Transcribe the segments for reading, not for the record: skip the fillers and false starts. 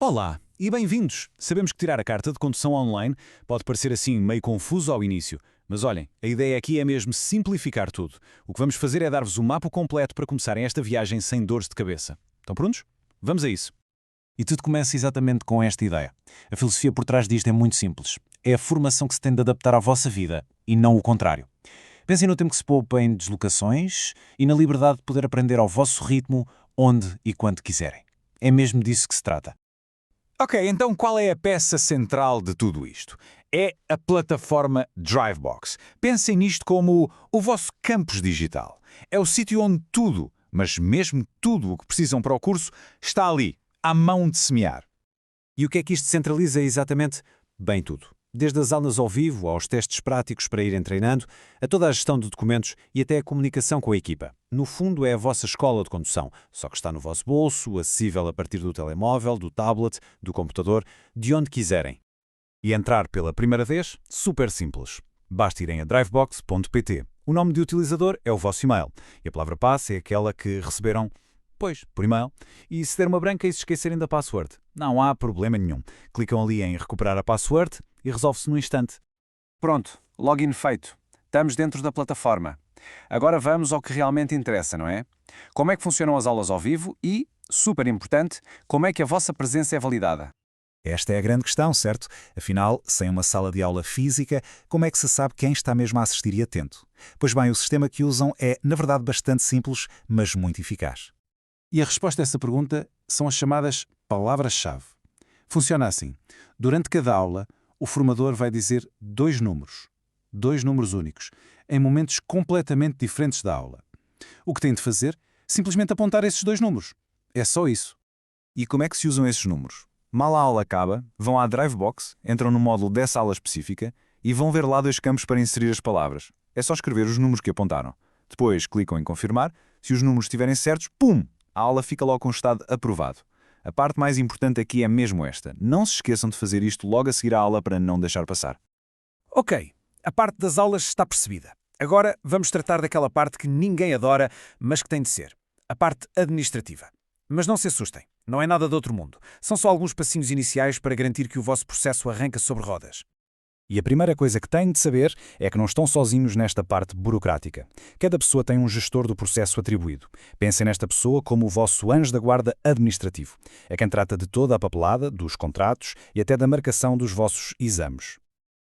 Olá e bem-vindos! Sabemos que tirar a carta de condução online pode parecer assim meio confuso ao início, mas olhem, a ideia aqui é mesmo simplificar tudo. O que vamos fazer é dar-vos o mapa completo para começarem esta viagem sem dores de cabeça. Estão prontos? Vamos a isso! E tudo começa exatamente com esta ideia. A filosofia por trás disto é muito simples. É a formação que se tem de adaptar à vossa vida e não o contrário. Pensem no tempo que se poupa em deslocações e na liberdade de poder aprender ao vosso ritmo, onde e quando quiserem. É mesmo disso que se trata. Ok, então qual é a peça central de tudo isto? É a plataforma Drivebox. Pensem nisto como o vosso campus digital. É o sítio onde tudo, mas mesmo tudo o que precisam para o curso, está ali, à mão de semear. E o que é que isto centraliza exatamente? Bem tudo. Desde as aulas ao vivo, aos testes práticos para irem treinando, a toda a gestão de documentos e até a comunicação com a equipa. No fundo é a vossa escola de condução, só que está no vosso bolso, acessível a partir do telemóvel, do tablet, do computador, de onde quiserem. E entrar pela primeira vez? Super simples. Basta irem a drivebox.pt. O nome de utilizador é o vosso e-mail e a palavra passe é aquela que receberam, por e-mail. E se der uma branca e se esquecerem da password, não há problema nenhum. Clicam ali em recuperar a password e resolve-se no instante. Pronto, login feito. Estamos dentro da plataforma. Agora vamos ao que realmente interessa, não é? Como é que funcionam as aulas ao vivo e, super importante, como é que a vossa presença é validada? Esta é a grande questão, certo? Afinal, sem uma sala de aula física, como é que se sabe quem está mesmo a assistir e atento? Pois bem, o sistema que usam é, na verdade, bastante simples, mas muito eficaz. E a resposta a essa pergunta são as chamadas palavras-chave. Funciona assim. Durante cada aula, o formador vai dizer dois números únicos, em momentos completamente diferentes da aula. O que tem de fazer? Simplesmente apontar esses dois números. É só isso. E como é que se usam esses números? Mal a aula acaba, vão à Drivebox, entram no módulo dessa aula específica e vão ver lá dois campos para inserir as palavras. É só escrever os números que apontaram. Depois clicam em confirmar. Se os números estiverem certos, pum! A aula fica logo com o estado aprovado. A parte mais importante aqui é mesmo esta. Não se esqueçam de fazer isto logo a seguir à aula para não deixar passar. Ok, a parte das aulas está percebida. Agora vamos tratar daquela parte que ninguém adora, mas que tem de ser. A parte administrativa. Mas não se assustem, não é nada de outro mundo. São só alguns passinhos iniciais para garantir que o vosso processo arranca sobre rodas. E a primeira coisa que têm de saber é que não estão sozinhos nesta parte burocrática. Cada pessoa tem um gestor do processo atribuído. Pensem nesta pessoa como o vosso anjo da guarda administrativo. É quem trata de toda a papelada, dos contratos e até da marcação dos vossos exames.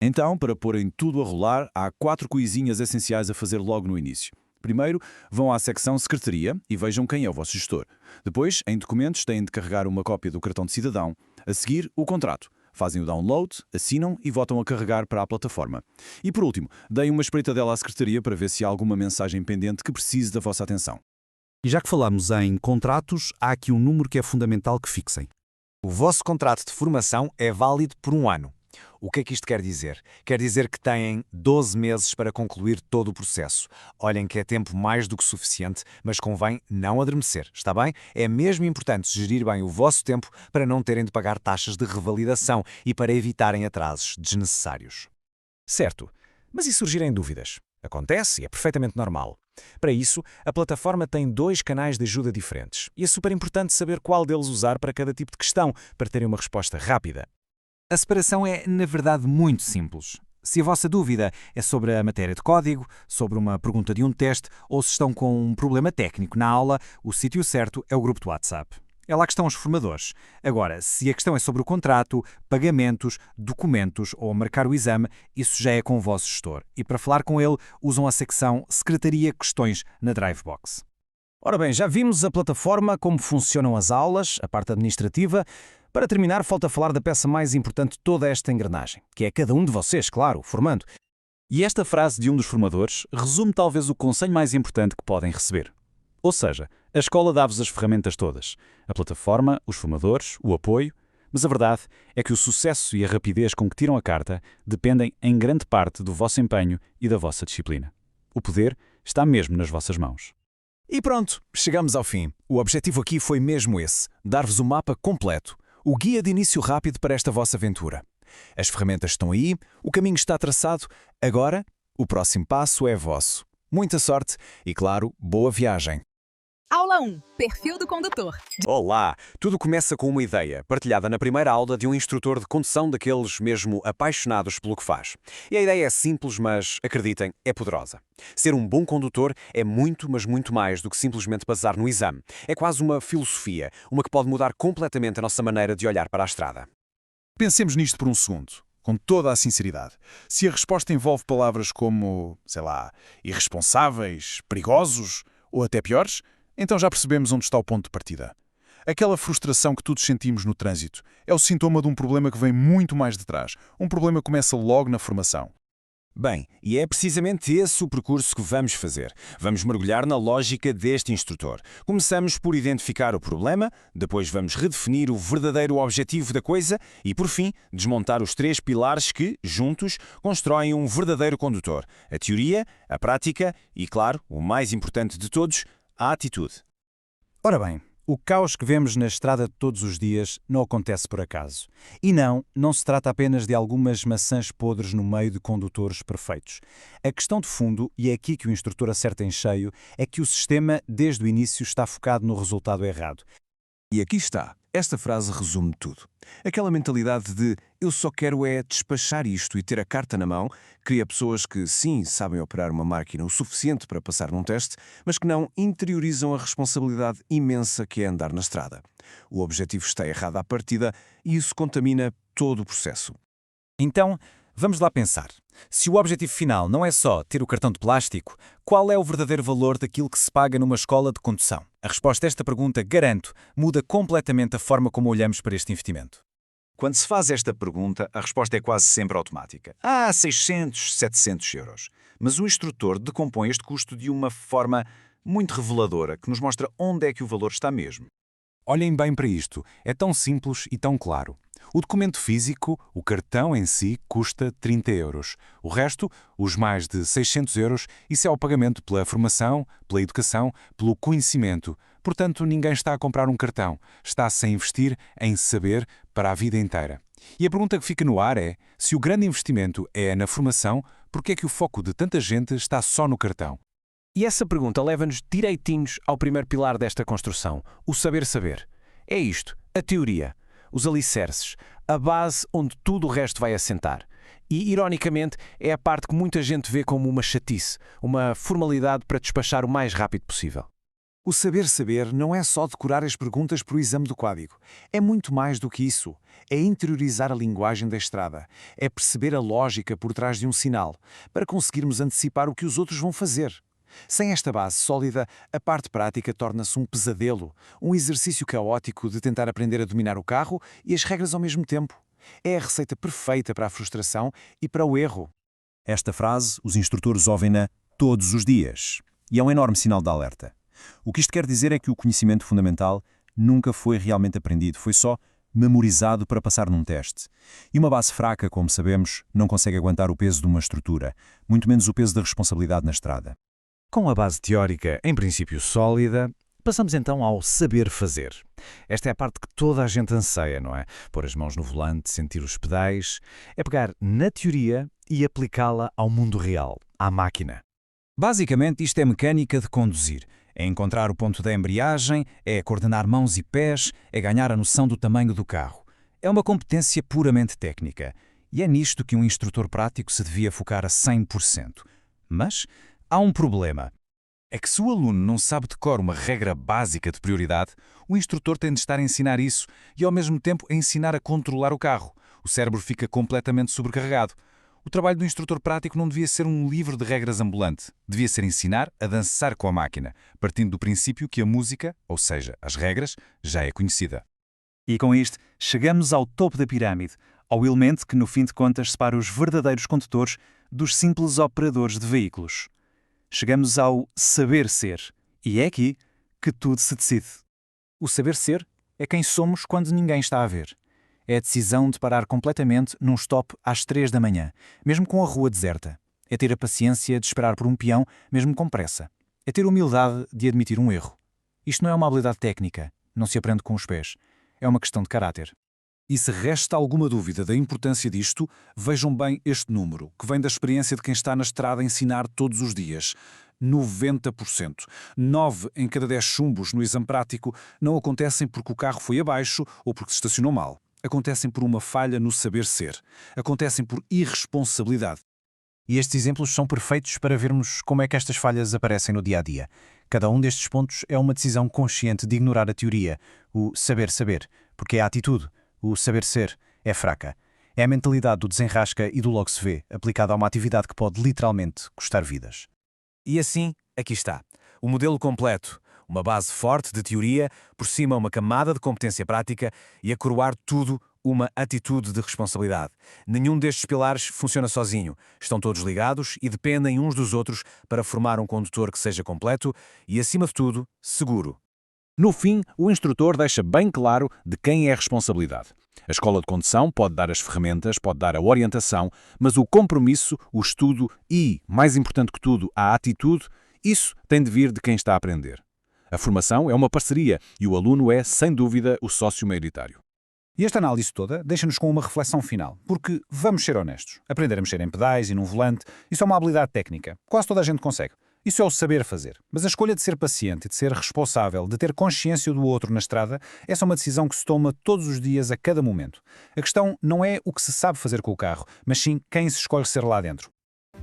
Então, para porem tudo a rolar, há 4 coisinhas essenciais a fazer logo no início. Primeiro, vão à secção Secretaria e vejam quem é o vosso gestor. Depois, em documentos, têm de carregar uma cópia do cartão de cidadão. A seguir, o contrato. Fazem o download, assinam e voltam a carregar para a plataforma. E por último, deem uma espreitadela à Secretaria para ver se há alguma mensagem pendente que precise da vossa atenção. E já que falamos em contratos, há aqui um número que é fundamental que fixem. O vosso contrato de formação é válido por 1 ano. O que é que isto quer dizer? Quer dizer que têm 12 meses para concluir todo o processo. Olhem que é tempo mais do que suficiente, mas convém não adormecer, está bem? É mesmo importante gerir bem o vosso tempo para não terem de pagar taxas de revalidação e para evitarem atrasos desnecessários. Certo, mas e surgirem dúvidas? Acontece e é perfeitamente normal. Para isso, a plataforma tem 2 canais de ajuda diferentes e é super importante saber qual deles usar para cada tipo de questão, para terem uma resposta rápida. A separação é, na verdade, muito simples. Se a vossa dúvida é sobre a matéria de código, sobre uma pergunta de um teste ou se estão com um problema técnico na aula, o sítio certo é o grupo do WhatsApp. É lá que estão os formadores. Agora, se a questão é sobre o contrato, pagamentos, documentos ou marcar o exame, isso já é com o vosso gestor. E para falar com ele, usam a secção Secretaria Questões na Drivebox. Ora bem, já vimos a plataforma, como funcionam as aulas, a parte administrativa. Para terminar, falta falar da peça mais importante de toda esta engrenagem, que é cada um de vocês, claro, formando. E esta frase de um dos formadores resume talvez o conselho mais importante que podem receber. Ou seja, a escola dá-vos as ferramentas todas. A plataforma, os formadores, o apoio. Mas a verdade é que o sucesso e a rapidez com que tiram a carta dependem em grande parte do vosso empenho e da vossa disciplina. O poder está mesmo nas vossas mãos. E pronto, chegamos ao fim. O objetivo aqui foi mesmo esse, dar-vos o mapa completo. O guia de início rápido para esta vossa aventura. As ferramentas estão aí, o caminho está traçado. Agora, o próximo passo é vosso. Muita sorte e, claro, boa viagem! Aula 1. Perfil do condutor. Olá! Tudo começa com uma ideia, partilhada na primeira aula de um instrutor de condução daqueles mesmo apaixonados pelo que faz. E a ideia é simples, mas, acreditem, é poderosa. Ser um bom condutor é muito, mas muito mais do que simplesmente passar no exame. É quase uma filosofia, uma que pode mudar completamente a nossa maneira de olhar para a estrada. Pensemos nisto por um segundo, com toda a sinceridade. Se a resposta envolve palavras como, sei lá, irresponsáveis, perigosos ou até piores, então já percebemos onde está o ponto de partida. Aquela frustração que todos sentimos no trânsito é o sintoma de um problema que vem muito mais de trás. Um problema que começa logo na formação. Bem, e é precisamente esse o percurso que vamos fazer. Vamos mergulhar na lógica deste instrutor. Começamos por identificar o problema, depois vamos redefinir o verdadeiro objetivo da coisa e, por fim, desmontar os 3 pilares que, juntos, constroem um verdadeiro condutor: a teoria, a prática e, claro, o mais importante de todos, a atitude. Ora bem, o caos que vemos na estrada todos os dias não acontece por acaso. E não se trata apenas de algumas maçãs podres no meio de condutores perfeitos. A questão de fundo, e é aqui que o instrutor acerta em cheio, é que o sistema, desde o início, está focado no resultado errado. E aqui está. Esta frase resume tudo. Aquela mentalidade de eu só quero é despachar isto e ter a carta na mão cria pessoas que, sim, sabem operar uma máquina o suficiente para passar num teste, mas que não interiorizam a responsabilidade imensa que é andar na estrada. O objetivo está errado à partida e isso contamina todo o processo. Então, vamos lá pensar. Se o objetivo final não é só ter o cartão de plástico, qual é o verdadeiro valor daquilo que se paga numa escola de condução? A resposta a esta pergunta, garanto, muda completamente a forma como olhamos para este investimento. Quando se faz esta pergunta, a resposta é quase sempre automática. 600, 700 euros. Mas o instrutor decompõe este custo de uma forma muito reveladora, que nos mostra onde é que o valor está mesmo. Olhem bem para isto, é tão simples e tão claro. O documento físico, o cartão em si, custa 30 euros. O resto, os mais de 600 euros, isso é o pagamento pela formação, pela educação, pelo conhecimento. Portanto, ninguém está a comprar um cartão. Está-se a investir em saber para a vida inteira. E a pergunta que fica no ar é, se o grande investimento é na formação, por que é que o foco de tanta gente está só no cartão? E essa pergunta leva-nos direitinhos ao primeiro pilar desta construção, o saber-saber. É isto, a teoria, os alicerces, a base onde tudo o resto vai assentar. E, ironicamente, é a parte que muita gente vê como uma chatice, uma formalidade para despachar o mais rápido possível. O saber-saber não é só decorar as perguntas para o exame do código. É muito mais do que isso. É interiorizar a linguagem da estrada. É perceber a lógica por trás de um sinal, para conseguirmos antecipar o que os outros vão fazer. Sem esta base sólida, a parte prática torna-se um pesadelo, um exercício caótico de tentar aprender a dominar o carro e as regras ao mesmo tempo. É a receita perfeita para a frustração e para o erro. Esta frase, os instrutores ouvem-na todos os dias. E é um enorme sinal de alerta. O que isto quer dizer é que o conhecimento fundamental nunca foi realmente aprendido, foi só memorizado para passar num teste. E uma base fraca, como sabemos, não consegue aguentar o peso de uma estrutura, muito menos o peso da responsabilidade na estrada. Com a base teórica, em princípio sólida, passamos então ao saber fazer. Esta é a parte que toda a gente anseia, não é? Pôr as mãos no volante, sentir os pedais, é pegar na teoria e aplicá-la ao mundo real, à máquina. Basicamente, isto é mecânica de conduzir. É encontrar o ponto da embreagem, é coordenar mãos e pés, é ganhar a noção do tamanho do carro. É uma competência puramente técnica. E é nisto que um instrutor prático se devia focar a 100%. Mas há um problema. É que se o aluno não sabe de cor uma regra básica de prioridade, o instrutor tem de estar a ensinar isso e, ao mesmo tempo, a ensinar a controlar o carro. O cérebro fica completamente sobrecarregado. O trabalho do instrutor prático não devia ser um livro de regras ambulante. Devia ser ensinar a dançar com a máquina, partindo do princípio que a música, ou seja, as regras, já é conhecida. E com isto, chegamos ao topo da pirâmide, ao elemento que, no fim de contas, separa os verdadeiros condutores dos simples operadores de veículos. Chegamos ao saber ser, e é aqui que tudo se decide. O saber ser é quem somos quando ninguém está a ver. É a decisão de parar completamente num stop às 3 da manhã, mesmo com a rua deserta. É ter a paciência de esperar por um peão, mesmo com pressa. É ter humildade de admitir um erro. Isto não é uma habilidade técnica, não se aprende com os pés. É uma questão de caráter. E se resta alguma dúvida da importância disto, vejam bem este número, que vem da experiência de quem está na estrada a ensinar todos os dias. 90%. 9 em cada 10 chumbos no exame prático não acontecem porque o carro foi abaixo ou porque se estacionou mal. Acontecem por uma falha no saber ser. Acontecem por irresponsabilidade. E estes exemplos são perfeitos para vermos como é que estas falhas aparecem no dia-a-dia. Cada um destes pontos é uma decisão consciente de ignorar a teoria, o saber-saber, porque é a atitude, o saber-ser, é fraca. É a mentalidade do desenrasca e do logo se vê, aplicada a uma atividade que pode literalmente custar vidas. E assim, aqui está. O modelo completo. Uma base forte de teoria, por cima uma camada de competência prática e a coroar tudo uma atitude de responsabilidade. Nenhum destes pilares funciona sozinho. Estão todos ligados e dependem uns dos outros para formar um condutor que seja completo e, acima de tudo, seguro. No fim, o instrutor deixa bem claro de quem é a responsabilidade. A escola de condução pode dar as ferramentas, pode dar a orientação, mas o compromisso, o estudo e, mais importante que tudo, a atitude, isso tem de vir de quem está a aprender. A formação é uma parceria e o aluno é, sem dúvida, o sócio maioritário. E esta análise toda deixa-nos com uma reflexão final, porque, vamos ser honestos, aprender a mexer em pedais e num volante, isso é uma habilidade técnica. Quase toda a gente consegue. Isso é o saber fazer. Mas a escolha de ser paciente e de ser responsável, de ter consciência do outro na estrada, essa é uma decisão que se toma todos os dias, a cada momento. A questão não é o que se sabe fazer com o carro, mas sim quem se escolhe ser lá dentro.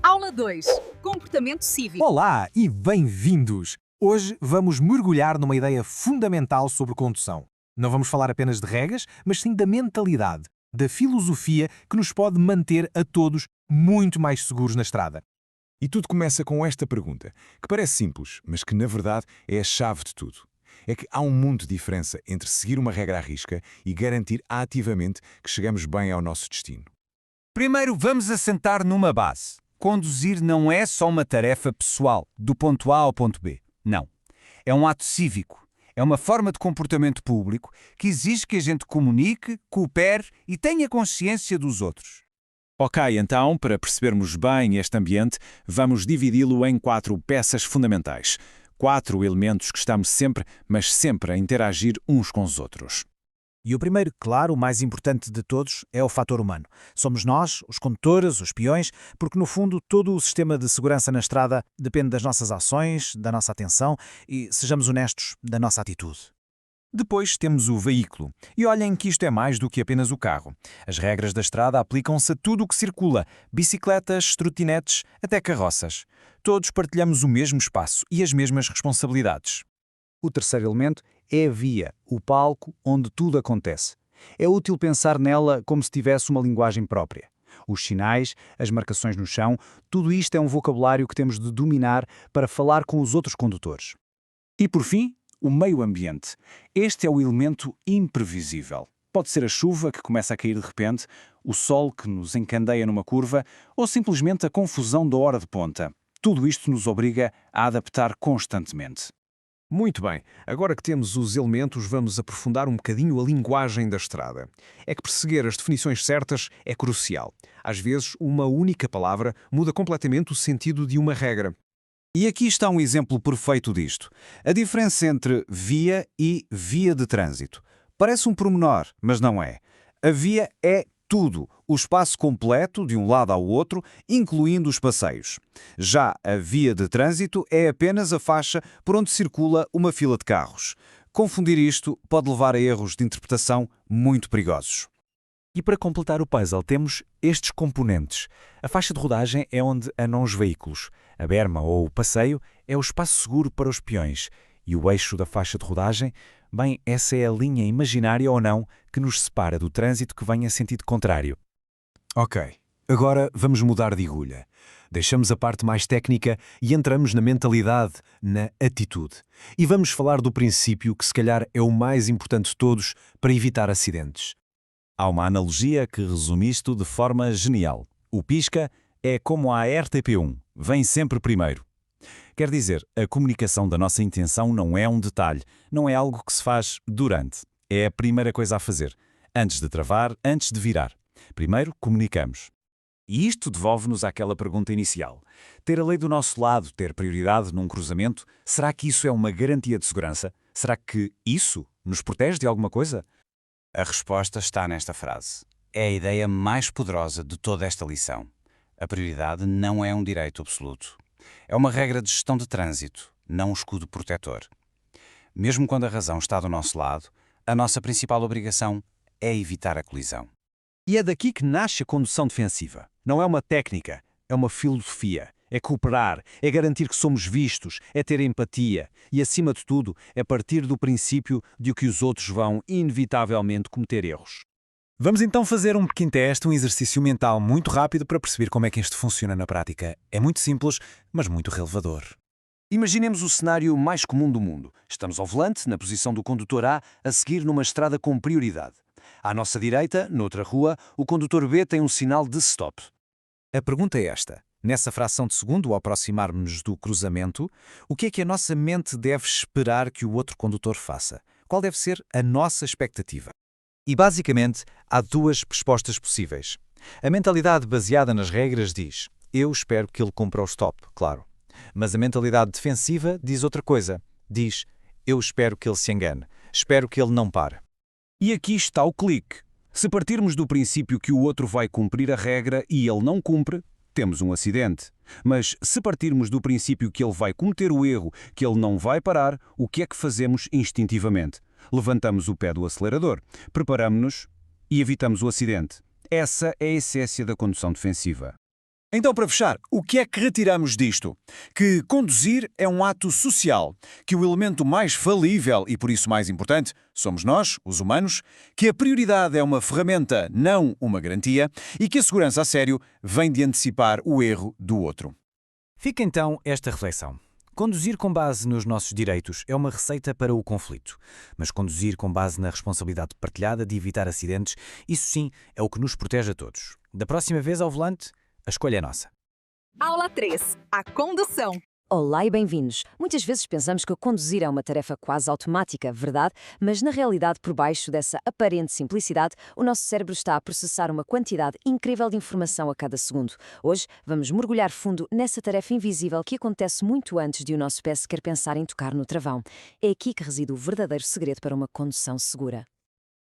Aula 2. Comportamento cívico. Olá e bem-vindos! Hoje vamos mergulhar numa ideia fundamental sobre condução. Não vamos falar apenas de regras, mas sim da mentalidade, da filosofia que nos pode manter a todos muito mais seguros na estrada. E tudo começa com esta pergunta, que parece simples, mas que na verdade é a chave de tudo. É que há um mundo de diferença entre seguir uma regra à risca e garantir ativamente que chegamos bem ao nosso destino. Primeiro, vamos assentar numa base. Conduzir não é só uma tarefa pessoal, do ponto A ao ponto B. Não. É um ato cívico. É uma forma de comportamento público que exige que a gente comunique, coopere e tenha consciência dos outros. Ok, então, para percebermos bem este ambiente, vamos dividi-lo em 4 peças fundamentais. 4 elementos que estamos sempre, mas sempre a interagir uns com os outros. E o primeiro, claro, o mais importante de todos, é o fator humano. Somos nós, os condutores, os peões, porque no fundo todo o sistema de segurança na estrada depende das nossas ações, da nossa atenção e, sejamos honestos, da nossa atitude. Depois temos o veículo. E olhem que isto é mais do que apenas o carro. As regras da estrada aplicam-se a tudo o que circula. Bicicletas, trotinetes, até carroças. Todos partilhamos o mesmo espaço e as mesmas responsabilidades. O terceiro elemento é a via, o palco onde tudo acontece. É útil pensar nela como se tivesse uma linguagem própria. Os sinais, as marcações no chão, tudo isto é um vocabulário que temos de dominar para falar com os outros condutores. E por fim, o meio ambiente. Este é o elemento imprevisível. Pode ser a chuva que começa a cair de repente, o sol que nos encandeia numa curva ou simplesmente a confusão da hora de ponta. Tudo isto nos obriga a adaptar constantemente. Muito bem, agora que temos os elementos, vamos aprofundar um bocadinho a linguagem da estrada. É que perseguir as definições certas é crucial. Às vezes, uma única palavra muda completamente o sentido de uma regra. E aqui está um exemplo perfeito disto. A diferença entre via e via de trânsito. Parece um pormenor, mas não é. A via é tudo, o espaço completo de um lado ao outro, incluindo os passeios. Já a via de trânsito é apenas a faixa por onde circula uma fila de carros. Confundir isto pode levar a erros de interpretação muito perigosos. E para completar o puzzle temos estes componentes. A faixa de rodagem é onde andam os veículos. A berma ou o passeio é o espaço seguro para os peões. E o eixo da faixa de rodagem, bem, essa é a linha imaginária ou não que nos separa do trânsito que vem em sentido contrário. Ok, agora vamos mudar de agulha. Deixamos a parte mais técnica e entramos na mentalidade, na atitude. E vamos falar do princípio que se calhar é o mais importante de todos para evitar acidentes. Há uma analogia que resume isto de forma genial. O pisca é como a RTP1, vem sempre primeiro. Quer dizer, a comunicação da nossa intenção não é um detalhe, não é algo que se faz durante. É a primeira coisa a fazer, antes de travar, antes de virar. Primeiro, comunicamos. E isto devolve-nos àquela pergunta inicial. Ter a lei do nosso lado, ter prioridade num cruzamento, será que isso é uma garantia de segurança? Será que isso nos protege de alguma coisa? A resposta está nesta frase. É a ideia mais poderosa de toda esta lição. A prioridade não é um direito absoluto. É uma regra de gestão de trânsito, não um escudo protetor. Mesmo quando a razão está do nosso lado, a nossa principal obrigação é evitar a colisão. E é daqui que nasce a condução defensiva. Não é uma técnica, é uma filosofia. É cooperar, é garantir que somos vistos, é ter empatia e, acima de tudo, é partir do princípio de que os outros vão, inevitavelmente, cometer erros. Vamos então fazer um pequeno teste, um exercício mental muito rápido para perceber como é que isto funciona na prática. É muito simples, mas muito relevador. Imaginemos o cenário mais comum do mundo. Estamos ao volante, na posição do condutor a seguir numa estrada com prioridade. À nossa direita, noutra rua, o condutor B tem um sinal de stop. A pergunta é esta. Nessa fração de segundo, ao aproximarmos-nos do cruzamento, o que é que a nossa mente deve esperar que o outro condutor faça? Qual deve ser a nossa expectativa? E, basicamente, há duas respostas possíveis. A mentalidade baseada nas regras diz: eu espero que ele cumpra o stop, claro. Mas a mentalidade defensiva diz outra coisa. Diz: eu espero que ele se engane. Espero que ele não pare. E aqui está o clique. Se partirmos do princípio que o outro vai cumprir a regra e ele não cumpre, temos um acidente. Mas se partirmos do princípio que ele vai cometer o erro, que ele não vai parar, o que é que fazemos instintivamente? Levantamos o pé do acelerador, preparamos-nos e evitamos o acidente. Essa é a essência da condução defensiva. Então, para fechar, o que é que retiramos disto? Que conduzir é um ato social, que o elemento mais falível e por isso mais importante somos nós, os humanos, que a prioridade é uma ferramenta, não uma garantia, e que a segurança a sério vem de antecipar o erro do outro. Fica então esta reflexão. Conduzir com base nos nossos direitos é uma receita para o conflito, mas conduzir com base na responsabilidade partilhada de evitar acidentes, isso sim é o que nos protege a todos. Da próxima vez ao volante, a escolha é nossa. Aula 3. A condução. Olá e bem-vindos. Muitas vezes pensamos que conduzir é uma tarefa quase automática, verdade? Mas na realidade, por baixo dessa aparente simplicidade, o nosso cérebro está a processar uma quantidade incrível de informação a cada segundo. Hoje, vamos mergulhar fundo nessa tarefa invisível que acontece muito antes de o nosso pé sequer pensar em tocar no travão. É aqui que reside o verdadeiro segredo para uma condução segura.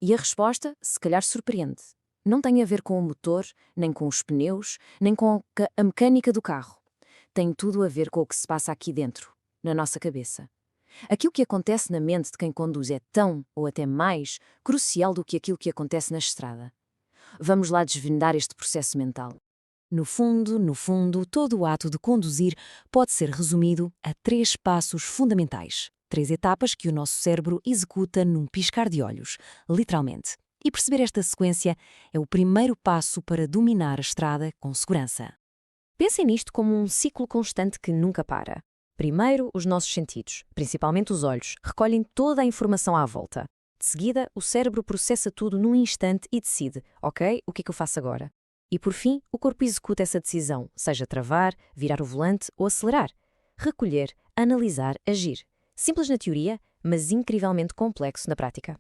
E a resposta, se calhar, surpreende. Não tem a ver com o motor, nem com os pneus, nem com a mecânica do carro. Tem tudo a ver com o que se passa aqui dentro, na nossa cabeça. Aquilo que acontece na mente de quem conduz é tão, ou até mais, crucial do que aquilo que acontece na estrada. Vamos lá desvendar este processo mental. No fundo, todo o ato de conduzir pode ser resumido a 3 passos fundamentais. 3 etapas que o nosso cérebro executa num piscar de olhos, literalmente. E perceber esta sequência é o primeiro passo para dominar a estrada com segurança. Pensem nisto como um ciclo constante que nunca para. Primeiro, os nossos sentidos, principalmente os olhos, recolhem toda a informação à volta. De seguida, o cérebro processa tudo num instante e decide: ok, o que é que eu faço agora? E por fim, o corpo executa essa decisão, seja travar, virar o volante ou acelerar. Recolher, analisar, agir. Simples na teoria, mas incrivelmente complexo na prática.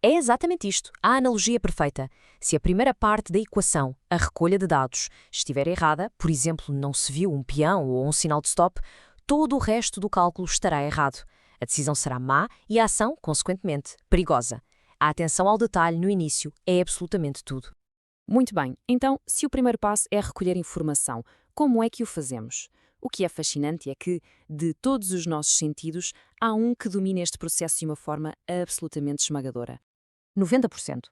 É exatamente isto, a analogia perfeita. Se a primeira parte da equação, a recolha de dados, estiver errada, por exemplo, não se viu um peão ou um sinal de stop, todo o resto do cálculo estará errado. A decisão será má e a ação, consequentemente, perigosa. A atenção ao detalhe no início é absolutamente tudo. Muito bem, então, se o primeiro passo é recolher informação, como é que o fazemos? O que é fascinante é que, de todos os nossos sentidos, há um que domina este processo de uma forma absolutamente esmagadora. 90%.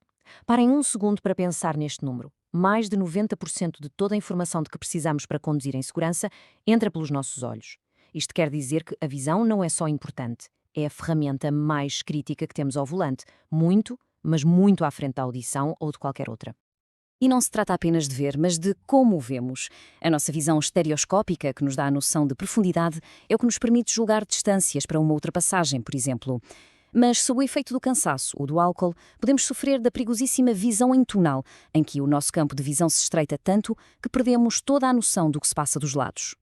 Parem um segundo para pensar neste número. Mais de 90% de toda a informação de que precisamos para conduzir em segurança entra pelos nossos olhos. Isto quer dizer que a visão não é só importante, é a ferramenta mais crítica que temos ao volante. Muito, mas muito à frente da audição ou de qualquer outra. E não se trata apenas de ver, mas de como o vemos. A nossa visão estereoscópica, que nos dá a noção de profundidade, é o que nos permite julgar distâncias para uma ultrapassagem, por exemplo. Mas, sob o efeito do cansaço ou do álcool, podemos sofrer da perigosíssima visão em túnel, em que o nosso campo de visão se estreita tanto que perdemos toda a noção do que se passa dos lados.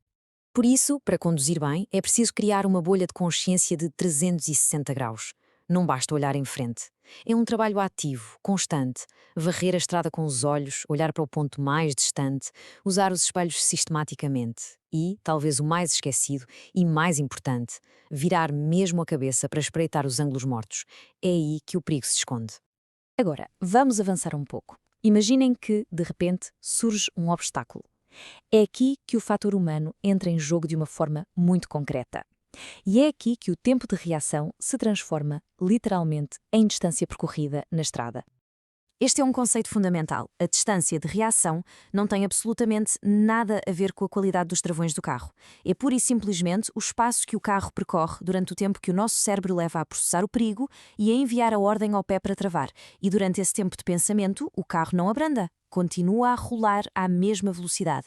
Por isso, para conduzir bem, é preciso criar uma bolha de consciência de 360 graus. Não basta olhar em frente. É um trabalho ativo, constante. Varrer a estrada com os olhos, olhar para o ponto mais distante, usar os espelhos sistematicamente e, talvez o mais esquecido e mais importante, virar mesmo a cabeça para espreitar os ângulos mortos. É aí que o perigo se esconde. Agora, vamos avançar um pouco. Imaginem que, de repente, surge um obstáculo. É aqui que o fator humano entra em jogo de uma forma muito concreta. E é aqui que o tempo de reação se transforma, literalmente, em distância percorrida na estrada. Este é um conceito fundamental. A distância de reação não tem absolutamente nada a ver com a qualidade dos travões do carro. É pura e simplesmente o espaço que o carro percorre durante o tempo que o nosso cérebro leva a processar o perigo e a enviar a ordem ao pé para travar. E durante esse tempo de pensamento, o carro não abranda, continua a rolar à mesma velocidade.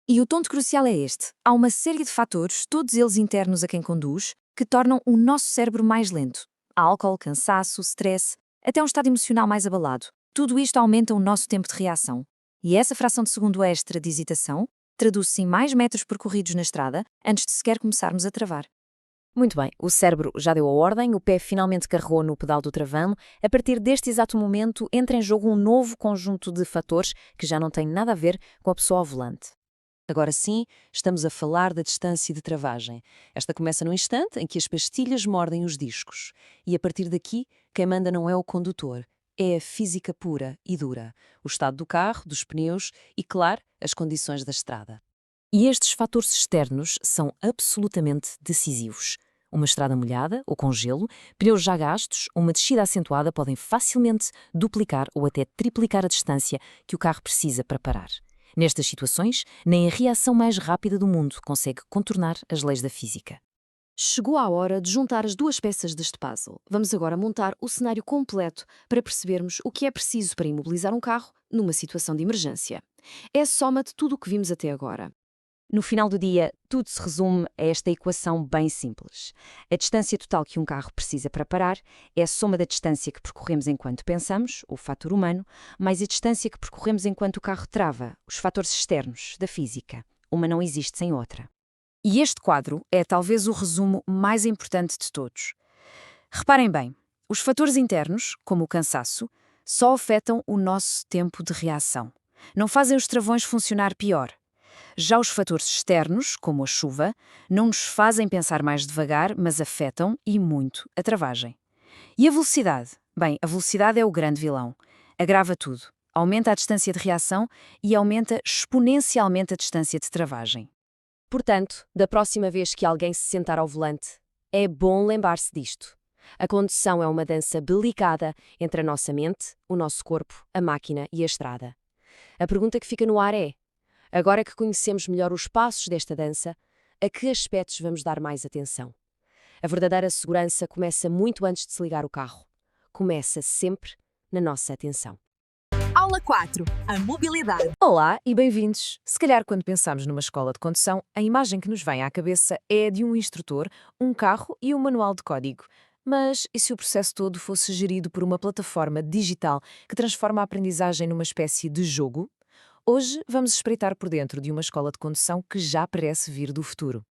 E o ponto crucial é este. Há uma série de fatores, todos eles internos a quem conduz, que tornam o nosso cérebro mais lento. Álcool, cansaço, stress, até um estado emocional mais abalado. Tudo isto aumenta o nosso tempo de reação. E essa fração de segundo extra de hesitação traduz-se em mais metros percorridos na estrada antes de sequer começarmos a travar. Muito bem, o cérebro já deu a ordem, o pé finalmente carregou no pedal do travão. A partir deste exato momento entra em jogo um novo conjunto de fatores que já não tem nada a ver com a pessoa ao volante. Agora sim, estamos a falar da distância de travagem. Esta começa no instante em que as pastilhas mordem os discos. E a partir daqui, quem manda não é o condutor, é a física pura e dura, o estado do carro, dos pneus e, claro, as condições da estrada. E estes fatores externos são absolutamente decisivos. Uma estrada molhada ou com gelo, pneus já gastos ou uma descida acentuada podem facilmente duplicar ou até triplicar a distância que o carro precisa para parar. Nestas situações, nem a reação mais rápida do mundo consegue contornar as leis da física. Chegou a hora de juntar as duas peças deste puzzle. Vamos agora montar o cenário completo para percebermos o que é preciso para imobilizar um carro numa situação de emergência. É a soma de tudo o que vimos até agora. No final do dia, tudo se resume a esta equação bem simples. A distância total que um carro precisa para parar é a soma da distância que percorremos enquanto pensamos, o fator humano, mais a distância que percorremos enquanto o carro trava, os fatores externos, da física. Uma não existe sem outra. E este quadro é talvez o resumo mais importante de todos. Reparem bem, os fatores internos, como o cansaço, só afetam o nosso tempo de reação. Não fazem os travões funcionar pior. Já os fatores externos, como a chuva, não nos fazem pensar mais devagar, mas afetam, e muito, a travagem. E a velocidade? Bem, a velocidade é o grande vilão. Agrava tudo. Aumenta a distância de reação e aumenta exponencialmente a distância de travagem. Portanto, da próxima vez que alguém se sentar ao volante, é bom lembrar-se disto. A condução é uma dança delicada entre a nossa mente, o nosso corpo, a máquina e a estrada. A pergunta que fica no ar é: agora que conhecemos melhor os passos desta dança, a que aspectos vamos dar mais atenção? A verdadeira segurança começa muito antes de se ligar o carro. Começa sempre na nossa atenção. Aula 4. A mobilidade. Olá e bem-vindos. Se calhar quando pensamos numa escola de condução, a imagem que nos vem à cabeça é a de um instrutor, um carro e um manual de código. Mas e se o processo todo fosse gerido por uma plataforma digital que transforma a aprendizagem numa espécie de jogo? Hoje vamos espreitar por dentro de uma escola de condução que já parece vir do futuro.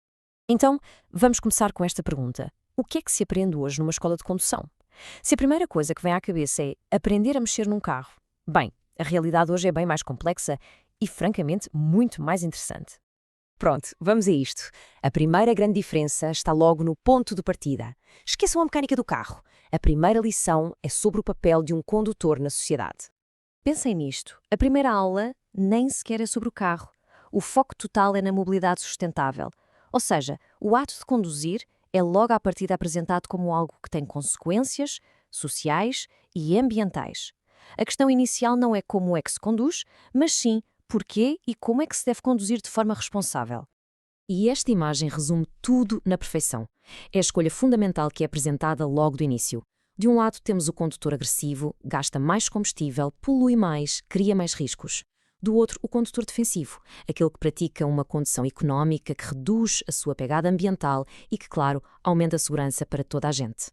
Então, vamos começar com esta pergunta. O que é que se aprende hoje numa escola de condução? Se a primeira coisa que vem à cabeça é aprender a mexer num carro, bem, a realidade hoje é bem mais complexa e, francamente, muito mais interessante. Pronto, vamos a isto. A primeira grande diferença está logo no ponto de partida. Esqueçam a mecânica do carro. A primeira lição é sobre o papel de um condutor na sociedade. Pensem nisto. A primeira aula nem sequer é sobre o carro. O foco total é na mobilidade sustentável. Ou seja, o ato de conduzir é logo à partida apresentado como algo que tem consequências sociais e ambientais. A questão inicial não é como é que se conduz, mas sim porquê e como é que se deve conduzir de forma responsável. E esta imagem resume tudo na perfeição. É a escolha fundamental que é apresentada logo do início. De um lado temos o condutor agressivo, gasta mais combustível, polui mais, cria mais riscos. Do outro, o condutor defensivo, aquele que pratica uma condução económica que reduz a sua pegada ambiental e que, claro, aumenta a segurança para toda a gente.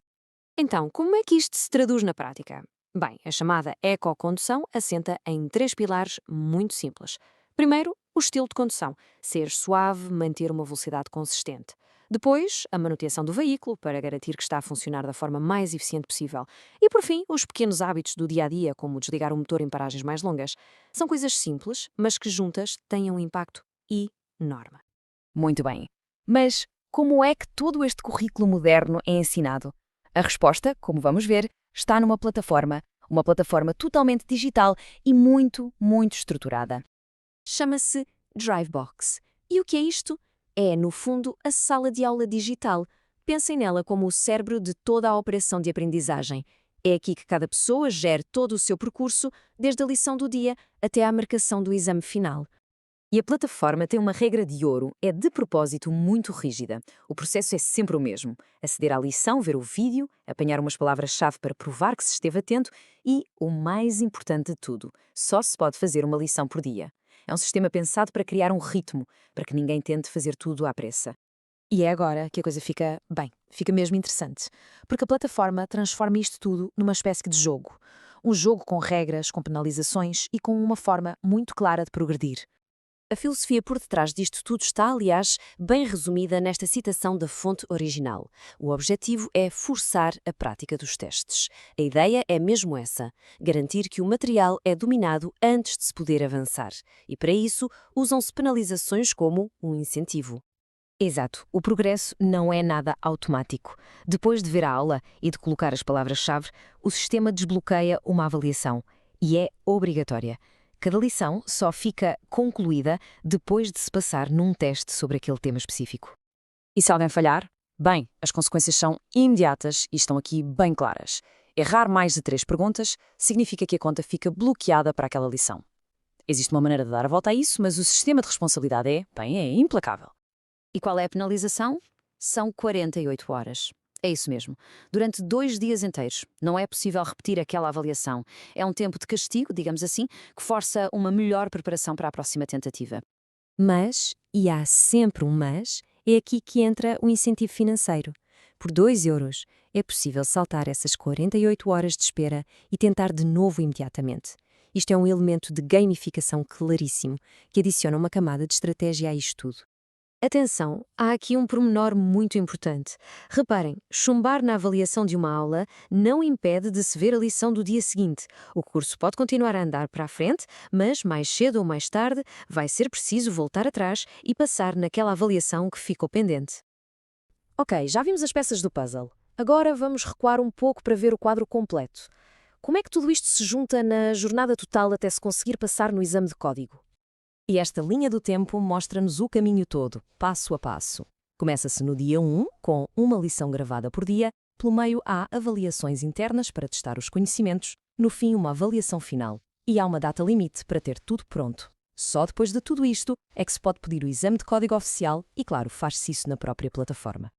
Então, como é que isto se traduz na prática? Bem, a chamada ecocondução assenta em 3 pilares muito simples. Primeiro, o estilo de condução, ser suave, manter uma velocidade consistente. Depois, a manutenção do veículo, para garantir que está a funcionar da forma mais eficiente possível. E, por fim, os pequenos hábitos do dia-a-dia, como desligar o motor em paragens mais longas. São coisas simples, mas que juntas têm um impacto enorme. Muito bem. Mas como é que todo este currículo moderno é ensinado? A resposta, como vamos ver, está numa plataforma. Uma plataforma totalmente digital e muito, muito estruturada. Chama-se Drivebox. E o que é isto? É, no fundo, a sala de aula digital. Pensem nela como o cérebro de toda a operação de aprendizagem. É aqui que cada pessoa gera todo o seu percurso, desde a lição do dia até à marcação do exame final. E a plataforma tem uma regra de ouro, é de propósito muito rígida. O processo é sempre o mesmo. Aceder à lição, ver o vídeo, apanhar umas palavras-chave para provar que se esteve atento e, o mais importante de tudo, só se pode fazer uma lição por dia. É um sistema pensado para criar um ritmo, para que ninguém tente fazer tudo à pressa. E é agora que a coisa fica mesmo interessante. Porque a plataforma transforma isto tudo numa espécie de jogo. Um jogo com regras, com penalizações e com uma forma muito clara de progredir. A filosofia por detrás disto tudo está, aliás, bem resumida nesta citação da fonte original. O objetivo é forçar a prática dos testes. A ideia é mesmo essa, garantir que o material é dominado antes de se poder avançar. E para isso, usam-se penalizações como um incentivo. Exato, o progresso não é nada automático. Depois de ver a aula e de colocar as palavras-chave, o sistema desbloqueia uma avaliação. E é obrigatória. Cada lição só fica concluída depois de se passar num teste sobre aquele tema específico. E se alguém falhar? Bem, as consequências são imediatas e estão aqui bem claras. Errar mais de 3 perguntas significa que a conta fica bloqueada para aquela lição. Existe uma maneira de dar a volta a isso, mas o sistema de responsabilidade é implacável. E qual é a penalização? São 48 horas. É isso mesmo. Durante 2 dias inteiros, não é possível repetir aquela avaliação. É um tempo de castigo, digamos assim, que força uma melhor preparação para a próxima tentativa. Mas, e há sempre um mas, é aqui que entra o incentivo financeiro. Por 2 euros, é possível saltar essas 48 horas de espera e tentar de novo imediatamente. Isto é um elemento de gamificação claríssimo, que adiciona uma camada de estratégia a isto tudo. Atenção, há aqui um pormenor muito importante. Reparem, chumbar na avaliação de uma aula não impede de se ver a lição do dia seguinte. O curso pode continuar a andar para a frente, mas mais cedo ou mais tarde vai ser preciso voltar atrás e passar naquela avaliação que ficou pendente. Ok, já vimos as peças do puzzle. Agora vamos recuar um pouco para ver o quadro completo. Como é que tudo isto se junta na jornada total até se conseguir passar no exame de código? E esta linha do tempo mostra-nos o caminho todo, passo a passo. Começa-se no dia 1, com uma lição gravada por dia. Pelo meio há avaliações internas para testar os conhecimentos. No fim, uma avaliação final. E há uma data limite para ter tudo pronto. Só depois de tudo isto é que se pode pedir o exame de código oficial e, claro, faz-se isso na própria plataforma.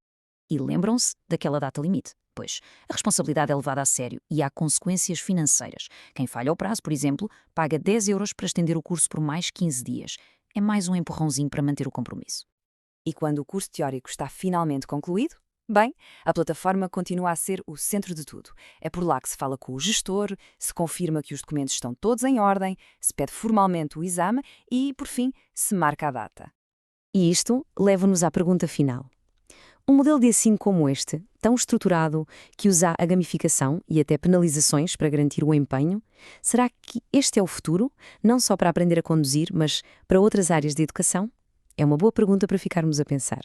E lembram-se daquela data limite? Pois, a responsabilidade é levada a sério e há consequências financeiras. Quem falha ao prazo, por exemplo, paga 10 euros para estender o curso por mais 15 dias. É mais um empurrãozinho para manter o compromisso. E quando o curso teórico está finalmente concluído? Bem, a plataforma continua a ser o centro de tudo. É por lá que se fala com o gestor, se confirma que os documentos estão todos em ordem, se pede formalmente o exame e, por fim, se marca a data. E isto leva-nos à pergunta final. Um modelo de ensino como este, tão estruturado, que usa a gamificação e até penalizações para garantir o empenho, será que este é o futuro, não só para aprender a conduzir, mas para outras áreas de educação? É uma boa pergunta para ficarmos a pensar.